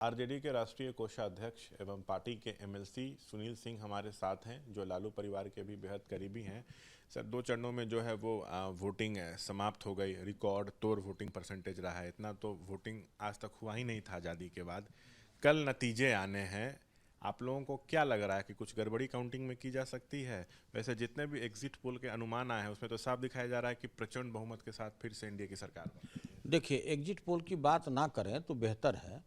RJD के राष्ट्रीय कोषाध्यक्ष एवं पार्टी के एमएलसी सुनील सिंह हमारे साथ हैं, जो लालू परिवार के भी बेहद करीबी हैं। सर, 2 चरणों में जो है वो वोटिंग समाप्त हो गई। रिकॉर्ड तोड़ वोटिंग परसेंटेज रहा है। इतना तो वोटिंग आज तक हुआ ही नहीं था आज़ादी के बाद। कल नतीजे आने हैं। आप लोगों को क्या लग रहा है कि कुछ गड़बड़ी काउंटिंग में की जा सकती है? वैसे जितने भी एग्जिट पोल के अनुमान आए हैं उसमें तो साफ दिखाया जा रहा है कि प्रचंड बहुमत के साथ फिर से एनडीए की सरकार बनेगी। देखिए, एग्जिट पोल की बात ना करें तो बेहतर है।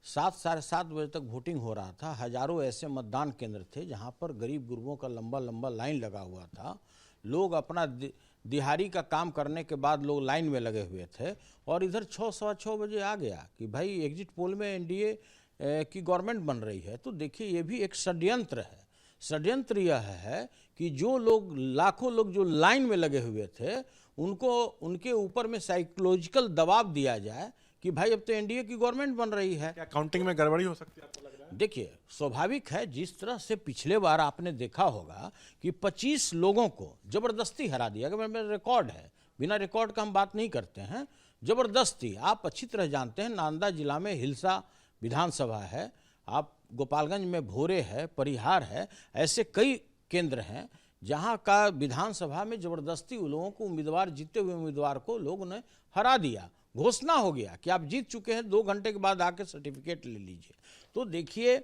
7 साढ़े 7 बजे तक वोटिंग हो रहा था। हजारों ऐसे मतदान केंद्र थे जहां पर गरीब गुरबों का लंबा लंबा लाइन लगा हुआ था। लोग अपना दिहाड़ी का काम करने के बाद लोग लाइन में लगे हुए थे और इधर 6 सवा 6 बजे आ गया कि भाई एग्जिट पोल में एनडीए की गवर्नमेंट बन रही है। तो देखिए, ये भी एक षड्यंत्र है। षड्यंत्र यह है कि जो लोग, लाखों लोग जो लाइन में लगे हुए थे, उनको उनके ऊपर में साइकोलॉजिकल दबाव दिया जाए कि भाई अब तो एनडीए की गवर्नमेंट बन रही है। क्या काउंटिंग में गड़बड़ी हो सकती है, आपको लग रहा है? देखिए, स्वाभाविक है, जिस तरह से पिछले बार आपने देखा होगा कि 25 लोगों को जबरदस्ती हरा दिया गया। मेरा रिकॉर्ड है, बिना रिकॉर्ड का हम बात नहीं करते हैं। जबरदस्ती, आप अच्छी तरह जानते हैं, नालंदा जिला में हिलसा विधानसभा है, आप गोपालगंज में भोरे है, परिहार है, ऐसे कई केंद्र हैं जहां का विधानसभा में जबरदस्ती उन लोगों को, उम्मीदवार, जीते हुए उम्मीदवार को लोगों ने हरा दिया। घोषणा हो गया कि आप जीत चुके हैं, 2 घंटे के बाद आके सर्टिफिकेट ले लीजिए। तो देखिए,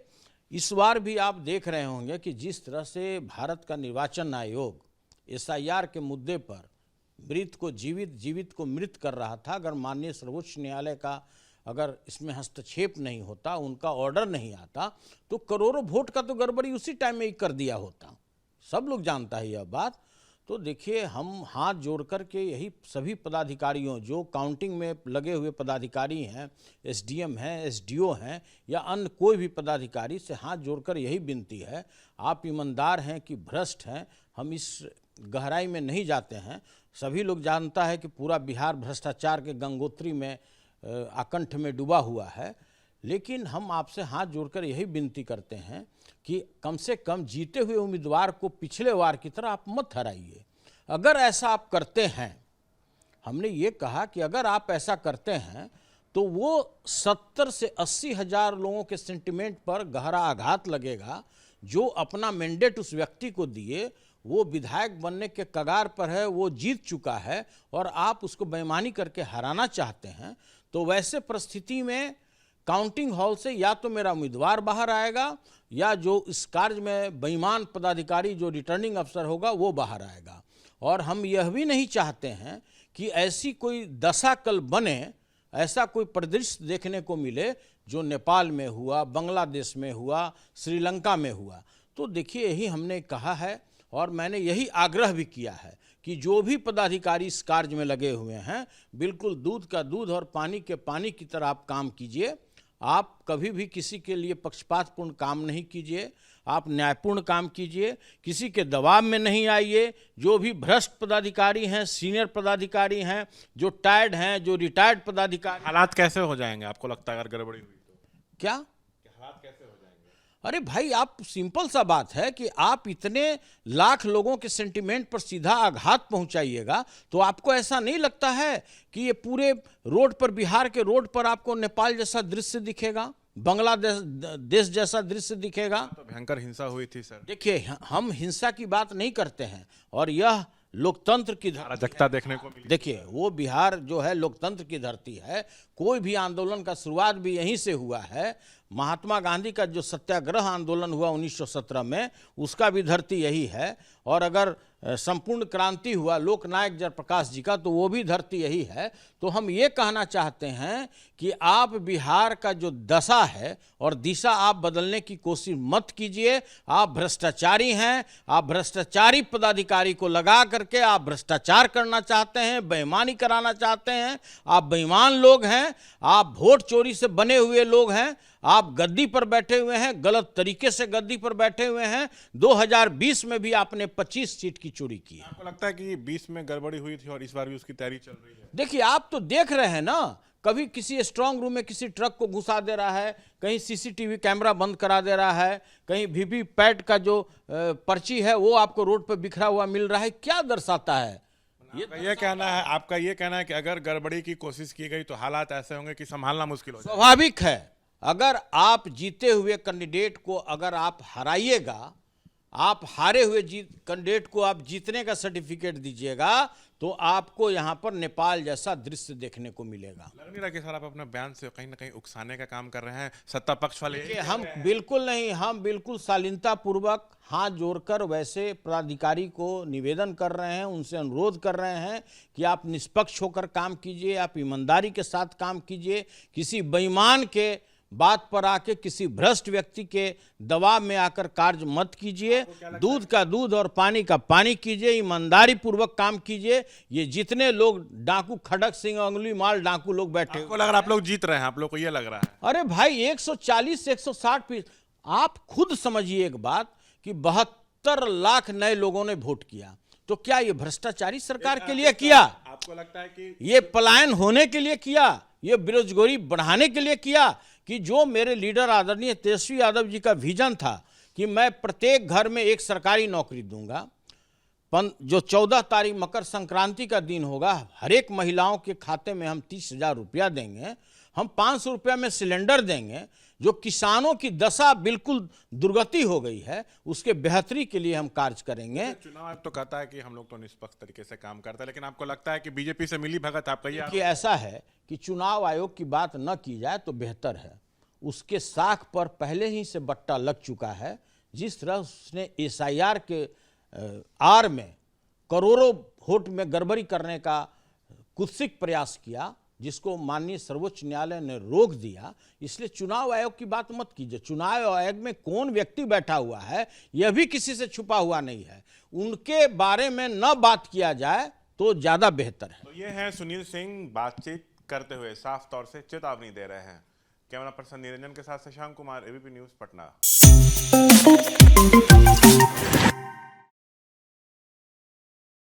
इस बार भी आप देख रहे होंगे कि जिस तरह से भारत का निर्वाचन आयोग एसआईआर के मुद्दे पर मृत को जीवित, जीवित को मृत कर रहा था, अगर माननीय सर्वोच्च न्यायालय का अगर इसमें हस्तक्षेप नहीं होता, उनका ऑर्डर नहीं आता, तो करोड़ों वोट का तो गड़बड़ी उसी टाइम में ही कर दिया होता। सब लोग जानता है यह बात। तो देखिए, हम हाथ जोड़ कर के यही सभी पदाधिकारियों, जो काउंटिंग में लगे हुए पदाधिकारी हैं, एसडीएम हैं, एसडीओ हैं, या अन्य कोई भी पदाधिकारी से हाथ जोड़कर यही विनती है, आप ईमानदार हैं कि भ्रष्ट हैं, हम इस गहराई में नहीं जाते हैं। सभी लोग जानता है कि पूरा बिहार भ्रष्टाचार के गंगोत्री में, आकंठ में डूबा हुआ है। लेकिन हम आपसे हाथ जोड़कर यही विनती करते हैं कि कम से कम जीते हुए उम्मीदवार को पिछले बार की तरह आप मत हराइए। अगर ऐसा आप करते हैं, हमने ये कहा कि अगर आप ऐसा करते हैं तो वो 70 से 80 हजार लोगों के सेंटिमेंट पर गहरा आघात लगेगा। जो अपना मैंडेट उस व्यक्ति को दिए, वो विधायक बनने के कगार पर है, वो जीत चुका है, और आप उसको बेईमानी करके हराना चाहते हैं। तो वैसे परिस्थिति में काउंटिंग हॉल से या तो मेरा उम्मीदवार बाहर आएगा, या जो इस कार्य में बेईमान पदाधिकारी, जो रिटर्निंग अफसर होगा, वो बाहर आएगा। और हम यह भी नहीं चाहते हैं कि ऐसी कोई दशा कल बने, ऐसा कोई परिदृश्य देखने को मिले जो नेपाल में हुआ, बांग्लादेश में हुआ, श्रीलंका में हुआ। तो देखिए, यही हमने कहा है और मैंने यही आग्रह भी किया है कि जो भी पदाधिकारी इस कार्य में लगे हुए हैं, बिल्कुल दूध का दूध और पानी के पानी की तरह आप काम कीजिए। आप कभी भी किसी के लिए पक्षपातपूर्ण काम नहीं कीजिए, आप न्यायपूर्ण काम कीजिए, किसी के दबाव में नहीं आइए। जो भी भ्रष्ट पदाधिकारी हैं, सीनियर पदाधिकारी हैं, जो टायर्ड हैं, जो रिटायर्ड पदाधिकारी। हालात कैसे हो जाएंगे आपको लगता है अगर गड़बड़ी हुई तो? क्या हालात कैसे हो जाएंगे? अरे भाई, आप, सिंपल सा बात है कि आप इतने लाख लोगों के सेंटिमेंट पर सीधा आघात पहुंचाइएगा, तो आपको ऐसा नहीं लगता है कि ये पूरे रोड पर, बिहार के रोड पर आपको नेपाल जैसा दृश्य दिखेगा, बांग्लादेश देश जैसा दृश्य दिखेगा? तो भयंकर हिंसा हुई थी सर। देखिए, हम हिंसा की बात नहीं करते हैं, और यह लोकतंत्र की अराजकता देखने को मिली। देखिए, वो बिहार जो है लोकतंत्र की धरती है। कोई भी आंदोलन का शुरुआत भी यहीं से हुआ है। महात्मा गांधी का जो सत्याग्रह आंदोलन हुआ 1917 में, उसका भी धरती यही है। और अगर संपूर्ण क्रांति हुआ लोकनायक जयप्रकाश जी का, तो वो भी धरती यही है। तो हम ये कहना चाहते हैं कि आप बिहार का जो दशा है और दिशा, आप बदलने की कोशिश मत कीजिए। आप भ्रष्टाचारी हैं, आप भ्रष्टाचारी पदाधिकारी को लगा करके आप भ्रष्टाचार करना चाहते हैं, बेईमानी कराना चाहते हैं। आप बेईमान लोग हैं, आप वोट चोरी से बने हुए लोग हैं, आप गद्दी पर बैठे हुए हैं, गलत तरीके से गद्दी पर बैठे हुए हैं। 2020 में भी आपने 25 सीट की चोरी की है। आपको लगता है कि 20 में गड़बड़ी हुई थी और इस बार भी उसकी तैयारी चल रही है? देखिए, आप तो देख रहे हैं ना, कभी किसी स्ट्रांग रूम में किसी ट्रक को घुसा दे रहा है, कहीं सीसीटीवी कैमरा बंद करा दे रहा है, कहीं वीवीपैट का जो पर्ची है वो आपको रोड पर बिखरा हुआ मिल रहा है। क्या दर्शाता है? आपका ये कहना है कि अगर गड़बड़ी की कोशिश की गई तो हालात ऐसे होंगे कि संभालना मुश्किल हो जाएगा। स्वाभाविक है, अगर आप जीते हुए कैंडिडेट को अगर आप हराइएगा, आप हारे हुए कैंडिडेट को आप जीतने का सर्टिफिकेट दीजिएगा, तो आपको यहां पर नेपाल जैसा दृश्य देखने को मिलेगा। लग नहीं रहा कि सर आप अपना बयान से कहीं ना कहीं उकसाने का काम कर रहे हैं सत्ता पक्ष वाले? हम बिल्कुल नहीं, हम बिल्कुल शालीनता पूर्वक हाथ जोड़कर वैसे पदाधिकारी को निवेदन कर रहे हैं, उनसे अनुरोध कर रहे हैं कि आप निष्पक्ष होकर काम कीजिए, आप ईमानदारी के साथ काम कीजिए, किसी बेईमान के बात पर आके किसी भ्रष्ट व्यक्ति के दबाव में आकर कार्य मत कीजिए। दूध का दूध और पानी का पानी कीजिए, ईमानदारी पूर्वक काम कीजिए। ये जितने लोग डाकू, खड़क सिंह, अंगुली माल डाकू लोग बैठे, आपको लग रहा है आप लोग जीत रहे हैं? आप लोग को ये लग रहा है? अरे भाई 140 से 160 पीस, आप खुद समझिए एक बात कि 72 लाख नए लोगों ने वोट किया, तो क्या ये भ्रष्टाचारी सरकार के लिए किया? आपको लगता है कि ये पलायन होने के लिए किया? ये बेरोजगारी बढ़ाने के लिए किया? कि जो मेरे लीडर आदरणीय तेजस्वी यादव जी का विजन था कि मैं प्रत्येक घर में एक सरकारी नौकरी दूंगा, जो 14 तारीख मकर संक्रांति का दिन होगा, हर एक महिलाओं के खाते में हम 30,000 रुपया देंगे, हम 500 रुपया में सिलेंडर देंगे, जो किसानों की दशा बिल्कुल दुर्गति हो गई है उसके बेहतरी के लिए हम कार्य करेंगे। चुनाव आयोग तो कहता है कि हम लोग तो निष्पक्ष तरीके से काम करते हैं, लेकिन आपको लगता है कि बीजेपी से मिली भगत आपका ये? कि ऐसा है कि चुनाव आयोग की बात न की जाए तो बेहतर है। उसके साख पर पहले ही से बट्टा लग चुका है। जिस तरह उसने SIR के आर में करोड़ों वोट में गड़बड़ी करने का कुत्सित प्रयास किया, जिसको माननीय सर्वोच्च न्यायालय ने रोक दिया, इसलिए चुनाव आयोग की बात मत कीजिए। चुनाव आयोग में कौन व्यक्ति बैठा हुआ है यह भी किसी से छुपा हुआ नहीं है, उनके बारे में न बात किया जाए तो ज्यादा बेहतर है। तो ये है सुनील सिंह बातचीत करते हुए साफ तौर से चेतावनी दे रहे हैं। कैमरा पर्सन निरंजन के साथ शशांक कुमार, ABP न्यूज, पटना।